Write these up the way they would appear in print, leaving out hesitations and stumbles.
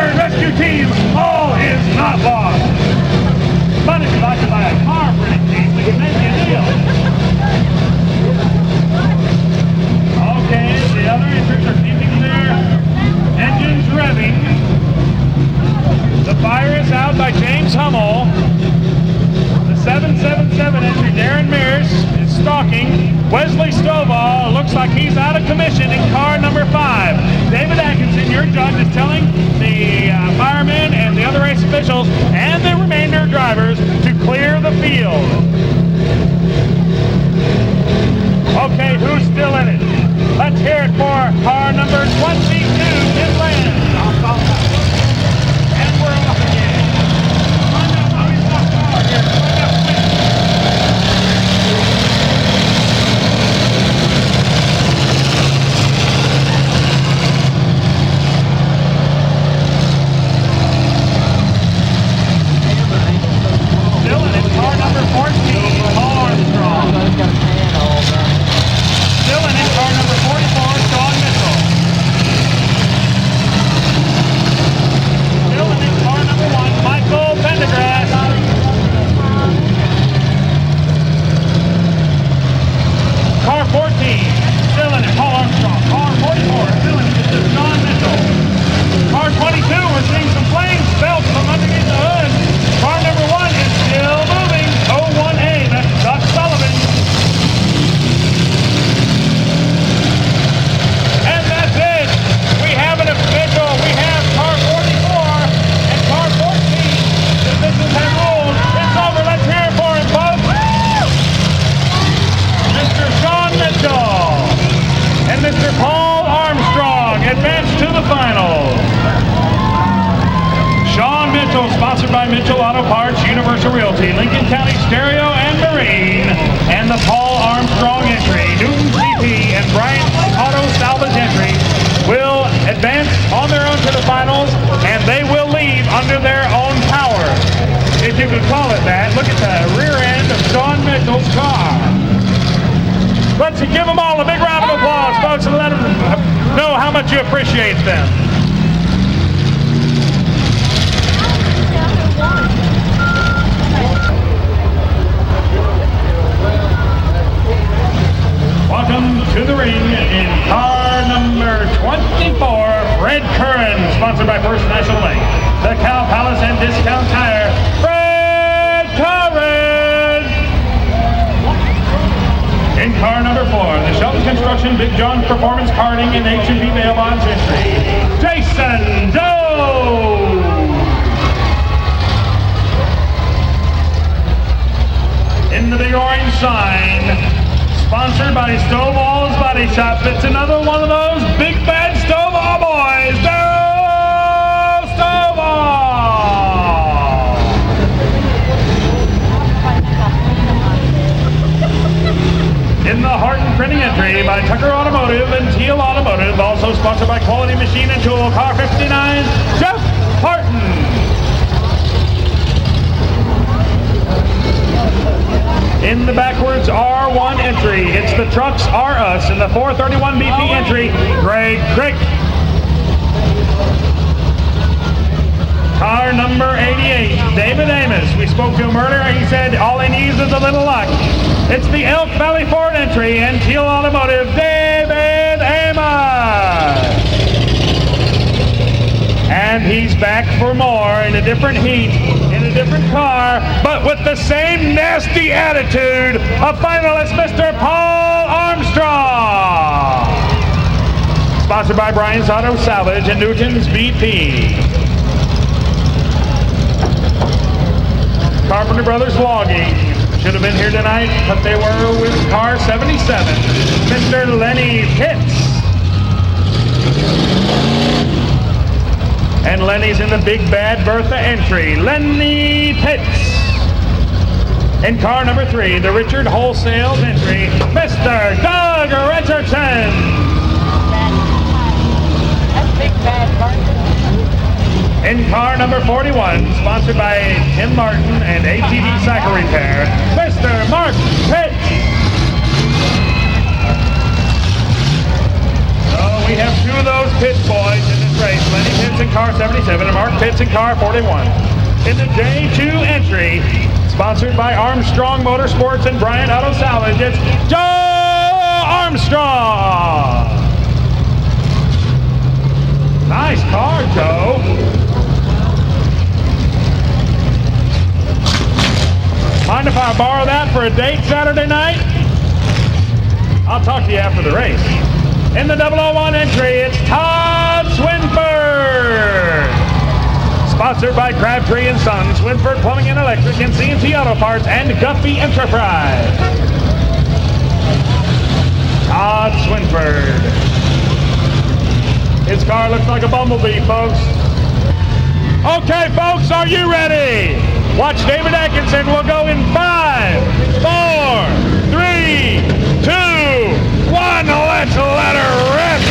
fire and rescue team, all is not lost. But if you'd like to buy a car for an team, we can make you a deal. Okay, the other entrants are keeping their engines revving. The fire is out by James Hummel. The 777 entry, Darren Mears, is stalking. Wesley Stovall looks like he's out of commission in car number 5. David Atkinson, your judge, is telling the firemen and the other race officials and the remainder drivers to clear the field. Okay, who's still in it? Let's hear it for car number 22, Tim Land. And we're off again. Find out how he's lost power here. Find out when. Still in it, car number 14, Paul Armstrong. Still in it, car number 44, Sean Mitchell. Still in it, car number 1, Michael Pendergrass. Car 14, still in it, Paul Armstrong. Car 44, still in it, this is Sean Mitchell. Car 22, we're seeing some flames spelt from underneath the hood. Car number 1 is still moving. 01A, that's Doug Sullivan. And that's it. We have an official. We have car 44 and car 14. The business has ruled. It's over. Let's hear it for him, folks. Mr. Sean Mitchell and Mr. Paul Armstrong advance to the finals. Sean Mitchell, sponsored by Mitchell Auto Parts, Universal Realty, Lincoln County Stereo and Marine, and the Paul Armstrong entry, Newton CP and Bryant Auto Salvage entry will advance on their own to the finals, and they will leave under their own power, if you could call it that. Look at the rear end of Sean Mitchell's car. Let's give them all a big round of applause, folks, and let them know how much you appreciate them. Welcome to the ring in car number 24, Fred Curran, sponsored by First National Bank, the Cow Palace and Discount Tire, Fred Curran! In car number 4, the Shelton Construction, Big John's Performance Karting and H&B Mailbox entry, Jason Doe! In the big orange sign, sponsored by Stovall's Body Shop. It's another one of those big bad Stovall boys. Go Stovall! In the Horton Printing entry by Tucker Automotive and Teal Automotive, also sponsored by Quality Machine and Tool, car 59, Jeff Horton. In the backwards R1 entry, it's the Trucks R Us. In the 431 BP entry, Greg Crick. Car number 88, David Amos. We spoke to him earlier. He said all he needs is a little luck. It's the Elk Valley Ford entry and Teal Automotive, David Amos. And he's back for more in a different heat, in a different car, but with the same nasty attitude of finalist Mr. Paul Armstrong. Sponsored by Brian's Auto Salvage and Newton's BP. Carpenter Brothers Logging should have been here tonight, but they were with car 77, Mr. Lenny Pitts. And Lenny's in the Big Bad Bertha entry, Lenny Pitts. In car number 3, the Richard Wholesale entry, Mr. Doug Richardson. That's Big Bad Bertha. In car number 41, sponsored by Tim Martin and ATV Cycle Repair, Mr. Mark Pitts. So we have 2 of those Pitts boys in this race. Lenny Pitts in car 77 and Mark Pitts in car 41. In the J2 entry, sponsored by Armstrong Motorsports and Bryant Auto Salvage, it's Joe Armstrong. Nice car, Joe. Mind if I borrow that for a date Saturday night? I'll talk to you after the race. In the 001 entry, it's Todd Swinford. Sponsored by Crabtree & Sons, Swinford Plumbing and Electric, and CNC Auto Parts, and Guffey Enterprise. Todd Swinford. His car looks like a bumblebee, folks. Okay, folks, are you ready? Watch David Atkinson. We'll go in 5, 4, 3, 2, 1. Let's let her rip.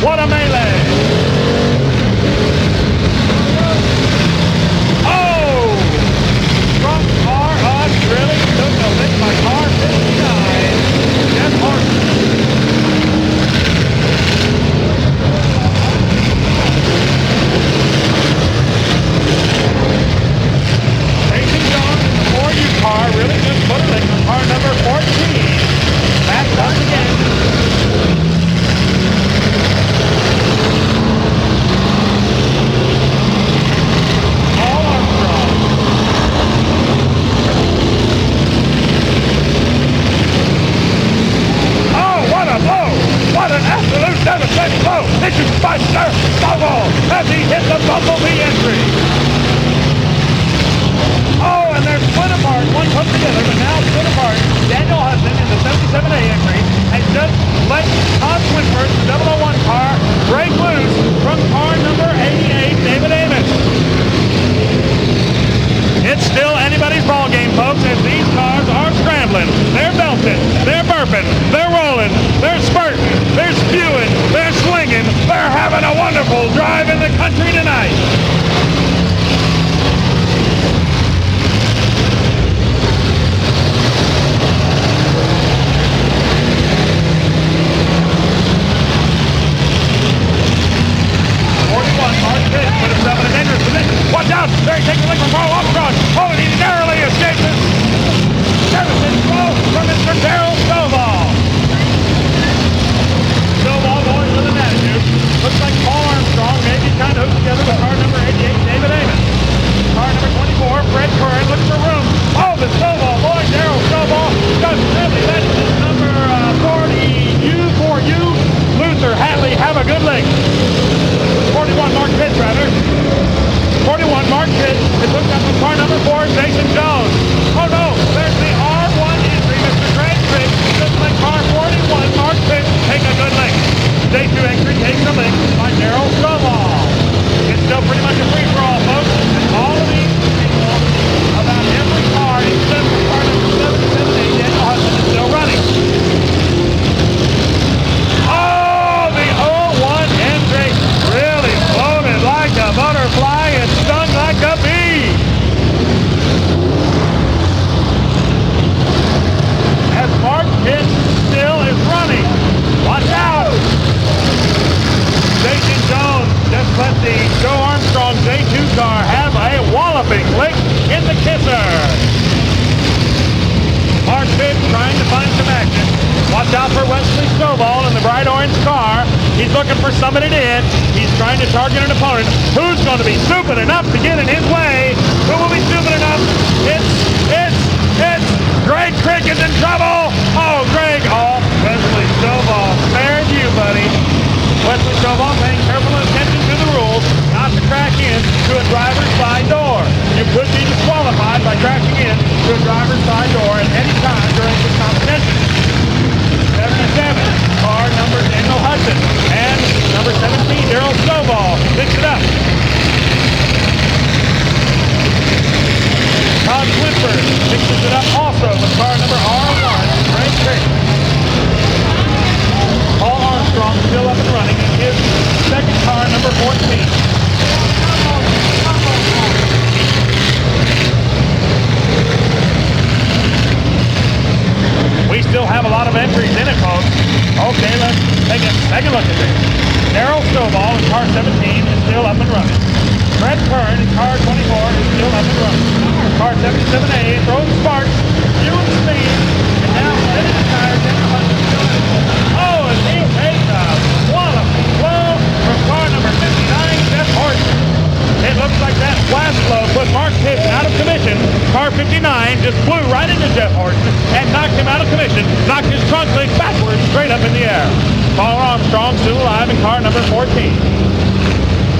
What a melee. Oh! Front car up really took a lick by car 59. Jeff Horton. Car really just put it in car number 14. Back up again. All Armstrong. Oh, what a blow! What an absolute devastating blow! It's just by Sir Snowball as he hit the bumblebee entry. Oh, and they're split apart. One put together, but now split apart. Daniel Hudson in the 77A entry has just let Todd Swinford, the 001 car, break loose from car number 88, David Amos. It's still anybody's ball game, folks, as these cars are scrambling. They're belting, they're burping, they're rolling, they're spurting, they're spewing, they're swinging. They're having a wonderful drive in the country tonight. Watch out! There he takes a lick from Paul Armstrong. Oh, and he narrowly escapes it. Devastating blow from Mr. Darrell Stovall. Stovall going with an attitude. Looks like Paul Armstrong maybe kind of hooked together with car number 88, David Amos. Car number 24, Fred Curran, looking for room. Oh, the Stovall boy, Darrell Stovall, just really let this number 40 U4U Luther Hatley have a good lick. 41 Mark Pitts, rather. 41 Mark Pitts is hooked up with car number 4, Jason Jones. Oh no, there's the R1 entry, Mr. Craig Trick. Just like car 41, Mark Pitts take a good lick. Day 2 entry takes a lick by Darrell Stovall. It's still pretty much a free-for-all, folks. And all of these people, about every car except for car number 778, Daniel Hudson is still running. Oh, the 01 entry really floated like a butterfly and stung like a bee. As Mark Pitts still is running. Watch out! Jason Jones just let the Joe Armstrong J2 car have a walloping lick in the kisser. Mark Pitts trying to find some action. Watch out for Wesley Stovall in the bright orange car. He's looking for somebody to hit. He's trying to target an opponent. Who's going to be stupid enough to get in his way? Who will be stupid enough? It's Greg Crick is in trouble. Oh, Greg. Oh, Wesley Stovall spared you, buddy. Wesley Stovall paying careful attention to the rules not to crack in to a driver's side door. You could be disqualified by crashing in to a driver's side door at any time during this competition. 77, car number Daniel Hudson, and number 17, Darrell Stovall picks it up. Todd Swinford picks it up also with car number R1, Greg Trick. Paul Armstrong still up and running in his second car, number 14. still have a lot of entries in it, folks. Okay, let's take a second look at this. Daryl Stovall in car 17 is still up and running. Fred Kern in car 24 is still up and running. Car 77A throws sparks, fuel speed, and now finish the tires in the Hudson. Oh, and he takes a walloping blow from car number 59, Jeff Horton. It looks like that blast blow put Mark Pitts out of commission. Car 59 just flew right into Jeff Horton and knocked him out of commission, knocked his trunk leg backwards straight up in the air. Paul Armstrong still alive in car number 14.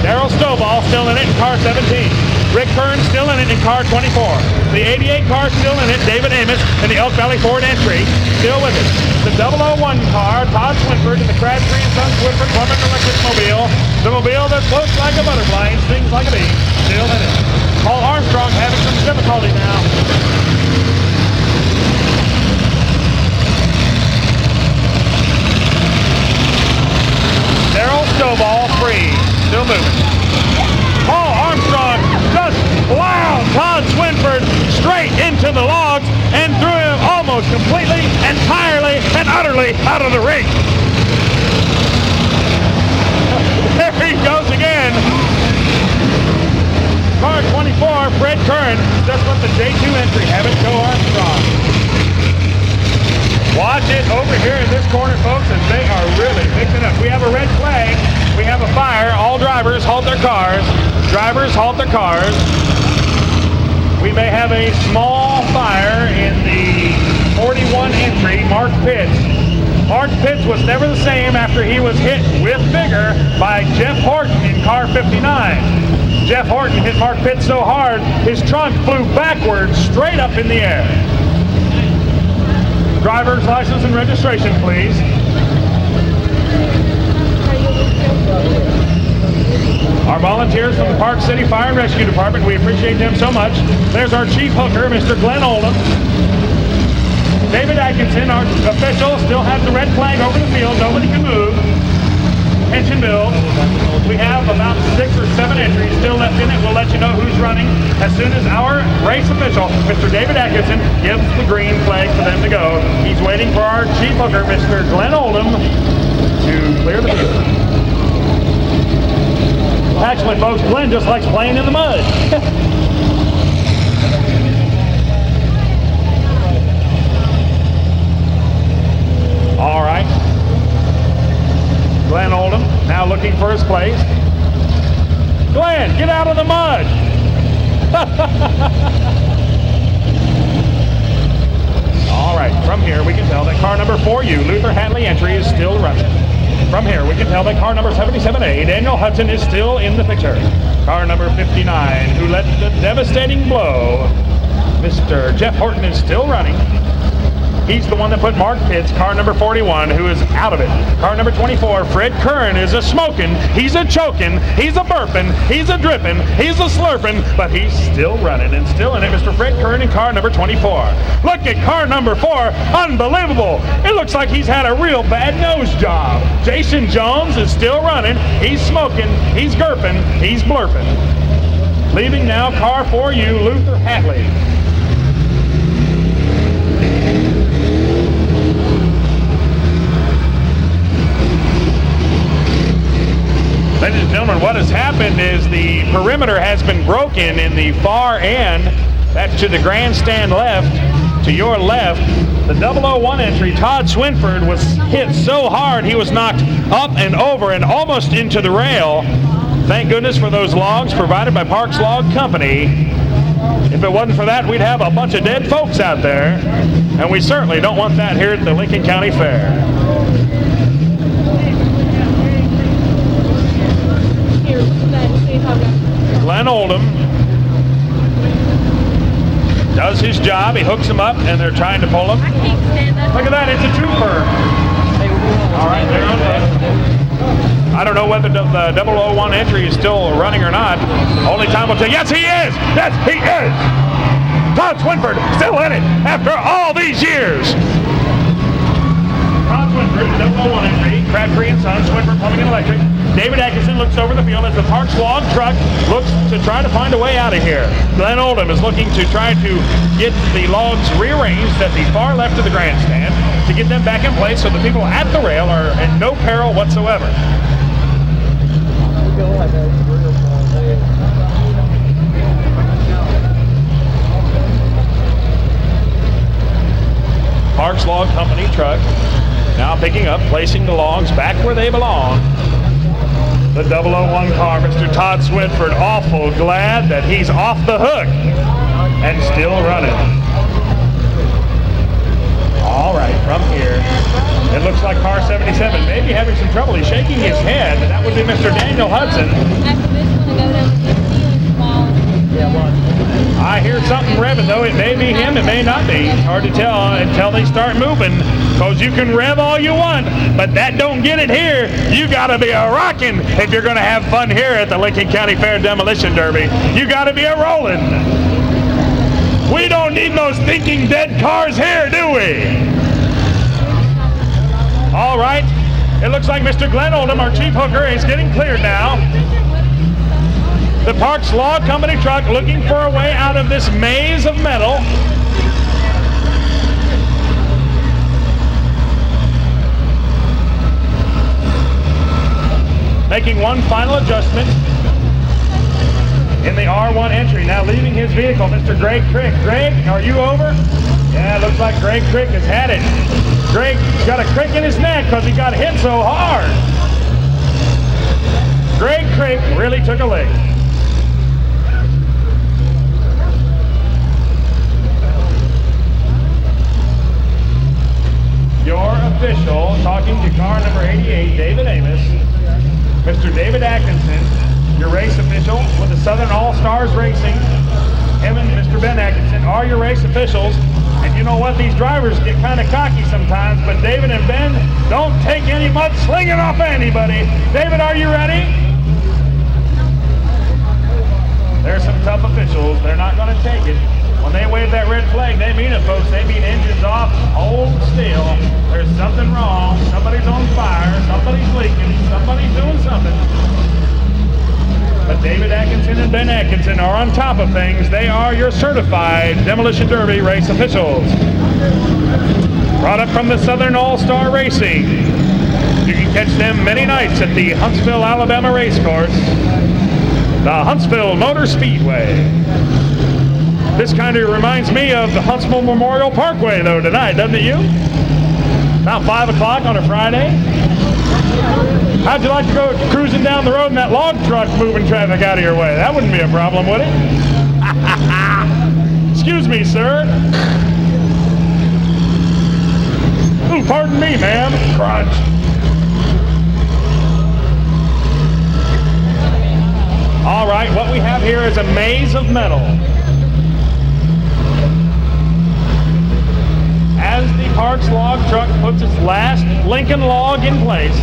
Daryl Stovall still in it in car 17. Rick Kern still in it in car 24. The 88 car still in it, David Amos in the Elk Valley Ford entry, still with it. The 001 car, Todd Swinford in the Crabtree & Sons Woodford Plumbing Electric Mobile. The mobile that floats like a butterfly and stings like a bee, still in it. Paul Armstrong having some difficulty now. Daryl Stovall free, still moving. Paul Armstrong just plowed Todd Swinford straight into the logs and threw him almost completely, entirely, and utterly out of the ring. There he goes again. Car 24, Fred Kern, just let the J2 entry have it go Armstrong. Watch it over here in this corner, folks, and they are really mixing up. We have a red flag. We have a fire. All drivers halt their cars. Drivers halt their cars. We may have a small fire in the 41 entry, Mark Pitts. Mark Pitts was never the same after he was hit with vigor by Jeff Horton in car 59. Jeff Horton hit Mark Pitts so hard, his trunk flew backwards straight up in the air. Driver's license and registration, please. Our volunteers from the Park City Fire and Rescue Department, we appreciate them so much. There's our chief hooker, Mr. Glenn Oldham. David Atkinson, our official, still has the red flag over the field. Nobody can move. Pension bill. We have about 6 or 7 entries still left in it. We'll let you know who's running as soon as our race official, Mr. David Atkinson, gives the green flag for them to go. He's waiting for our chief hooker, Mr. Glenn Oldham, to clear the field. Actually, folks, Glenn just likes playing in the mud. All right. Glenn Oldham now looking for his place. Glenn, get out of the mud. All right, from here we can tell that car number 4U, Luther Hatley entry, is still running. From here we can tell that car number 77A, Daniel Hudson, is still in the picture. Car number 59, who let the devastating blow, Mr. Jeff Horton, is still running. He's the one that put Mark Pitts, car number 41, who is out of it. Car number 24, Fred Kern, is a smoking, he's a choking, he's a burping, he's a dripping, he's a slurping, but he's still running and still in it. Mr. Fred Kern in car number 24. Look at car number 4, unbelievable. It looks like he's had a real bad nose job. Jason Jones is still running, he's smoking, he's gurping, he's blurping. Leaving now car 4U, Luther Hatley. Ladies and gentlemen, what has happened is the perimeter has been broken in the far end. That's to the grandstand left. To your left, the 001 entry, Todd Swinford, was hit so hard he was knocked up and over and almost into the rail. Thank goodness for those logs provided by Parks Log Company. If it wasn't for that, we'd have a bunch of dead folks out there. And we certainly don't want that here at the Lincoln County Fair. Glenn Oldham does his job. He hooks him up, and they're trying to pull him. Look at that, it's a trooper. All right, they're on the... I don't know whether the 001 entry is still running or not. Only time will tell. Yes, he is! Yes, he is! Todd Swinford still in it after all these years. Todd Swinford, 001 entry, Crabtree & Sons, Swinford Plumbing and Electric. David Atkinson looks over the field as the Parks Log truck looks to try to find a way out of here. Glenn Oldham is looking to try to get the logs rearranged at the far left of the grandstand to get them back in place so the people at the rail are in no peril whatsoever. Parks Log Company truck now picking up, placing the logs back where they belong. The 001 car, Mr. Todd Swinford, awful glad that he's off the hook and still running. All right, from here, it looks like car 77 may be having some trouble. He's shaking his head. That would be Mr. Daniel Hudson. I hear something revving, though. It may be him, it may not be. It's hard to tell until they start moving, because you can rev all you want, but that don't get it here. You got to be a rocking if you're going to have fun here at the Lincoln County Fair Demolition Derby. You got to be a rolling. We don't need no stinking dead cars here, do we? All right. It looks like Mr. Glenn Oldham, our chief hooker, is getting cleared now. The Parks Log Company truck looking for a way out of this maze of metal. Making one final adjustment in the R1 entry. Now leaving his vehicle, Mr. Greg Crick. Greg, are you over? Yeah, looks like Greg Crick has had it. Greg got a crick in his neck because he got hit so hard. Greg Crick really took a lick. Your official, talking to car number 88, David Amos, Mr. David Atkinson, your race official with the Southern All-Stars Racing. Him and Mr. Ben Atkinson are your race officials. And you know what? These drivers get kind of cocky sometimes, but David and Ben don't take any mudslinging off anybody. David, are you ready? There's some tough officials. They're not going to take it. When they wave that red flag, they mean it, folks. They mean engines off, hold still. There's something wrong. Somebody's on fire. Somebody's leaking. Somebody's doing something. But David Atkinson and Ben Atkinson are on top of things. They are your certified Demolition Derby race officials. Brought up from the Southern All-Star Racing. You can catch them many nights at the Huntsville, Alabama Racecourse, the Huntsville Motor Speedway. This kind of reminds me of the Huntsville Memorial Parkway, though, tonight, doesn't it, you? About 5 o'clock on a Friday. How'd you like to go cruising down the road in that log truck moving traffic out of your way? That wouldn't be a problem, would it? Excuse me, sir. Ooh, pardon me, ma'am. Crunch. All right, what we have here is a maze of metal. As the Parks log truck puts its last Lincoln log in place,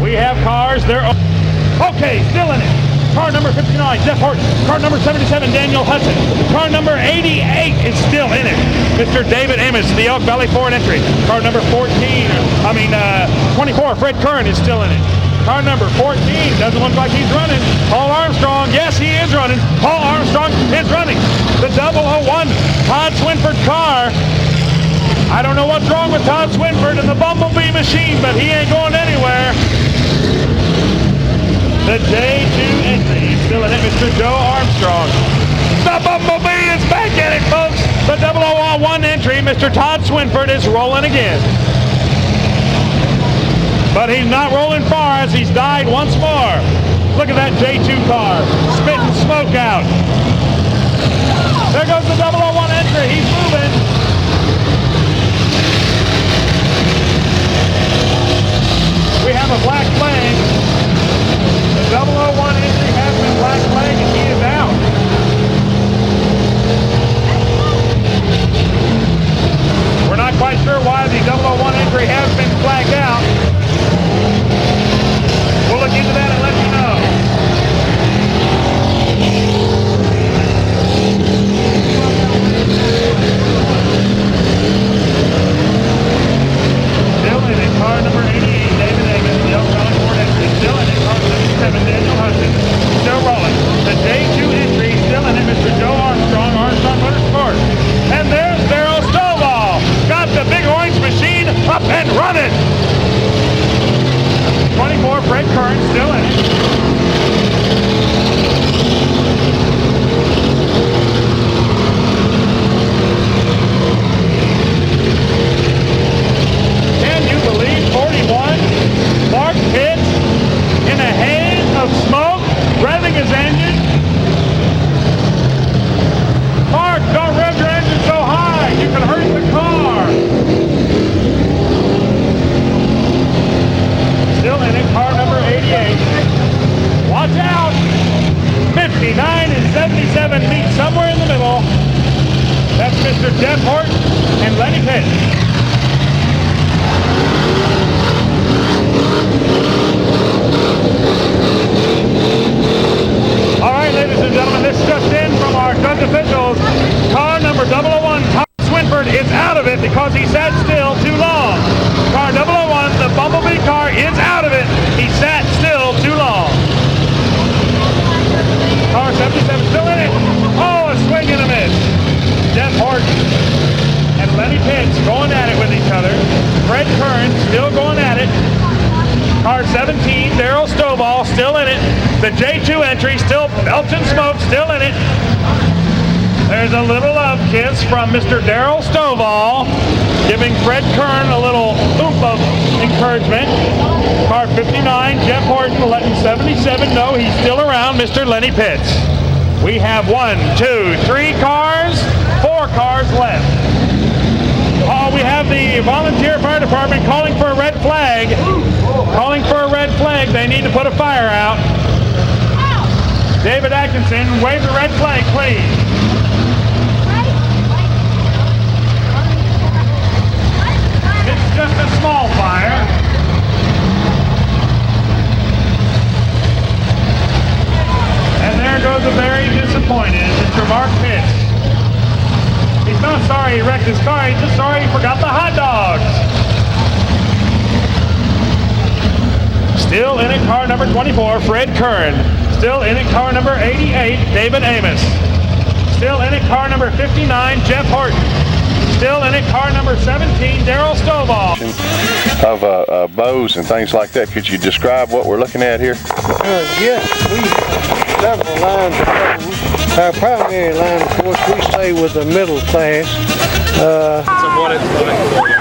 we have cars, they're okay, still in it. Car number 59, Jeff Horton. Car number 77, Daniel Hudson. Car number 88 is still in it. Mr. David Amos, the Elk Valley Ford entry. Car number 24, Fred Curran is still in it. Car number 14, doesn't look like he's running. Paul Armstrong, yes, he is running. Paul Armstrong is running. The 001 Todd Swinford car. I don't know what's wrong with Todd Swinford and the Bumblebee machine, but he ain't going anywhere. The J2 entry, still in it, Mr. Joe Armstrong. The Bumblebee is back in it, folks. The 001 entry, Mr. Todd Swinford is rolling again. But he's not rolling far as he's died once more. Look at that J2 car, spitting smoke out. There goes the 001 entry, he's moving. We have a black flag. The 001 entry has been black flag and he is out. We're not quite sure why the 001 entry has been flagged out. We'll look into that and let you know. Mr. Jeff Horton and Lenny Pitts. All right, ladies and gentlemen, this just in from our judge officials. Car number 001, Tom Swinford, is out of it because he sat still too long. Car 001, the Bumblebee car, is out of it. He sat still too long. Car 77 still in it. Oh, a swing and a miss. Jeff Horton and Lenny Pitts going at it with each other. Fred Kern still going at it. Car 17, Darrell Stovall, still in it. The J2 entry, still belching smoke, still in it. There's a little love kiss from Mr. Darrell Stovall, giving Fred Kern a little oomph of encouragement. Car 59, Jeff Horton, letting 77 know he's still around, Mr. Lenny Pitts. We have 1, 2, 3 cars, 4 cars left. Oh, we have the volunteer fire department calling for a red flag. Calling for a red flag. They need to put a fire out. David Atkinson, wave the red flag, please. It's just a small fire. And there goes a very disappointed Mr. Mark Pitts. He's not sorry he wrecked his car, he's just sorry he forgot the hot dogs. Still in it, car number 24, Fred Kern. Still in it, car number 88, David Amos. Still in it, car number 59, Jeff Horton. Still in it, car number 17, Darrell Stovall. Of bows and things like that. Could you describe what we're looking at here? Yes, we have several lines of bows. Our primary line, of course, we stay with the middle class. So what it's like for you?